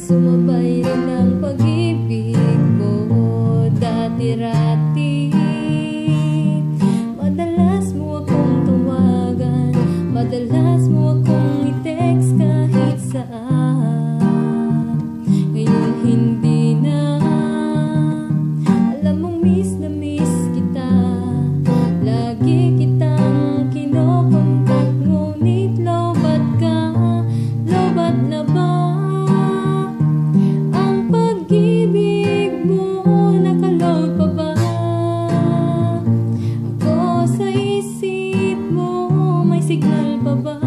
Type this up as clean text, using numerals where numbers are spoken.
Sumabay rin ang pag-ibig mo dati-rati. Madalas mo akong tawagan, madalas mo akong i-text kahit saan. Ngayon hindi na, alam mong miss na miss kita. Lagi kitang kinokontak, ngunit lobat ka, lobat na ba? Signal pa ba?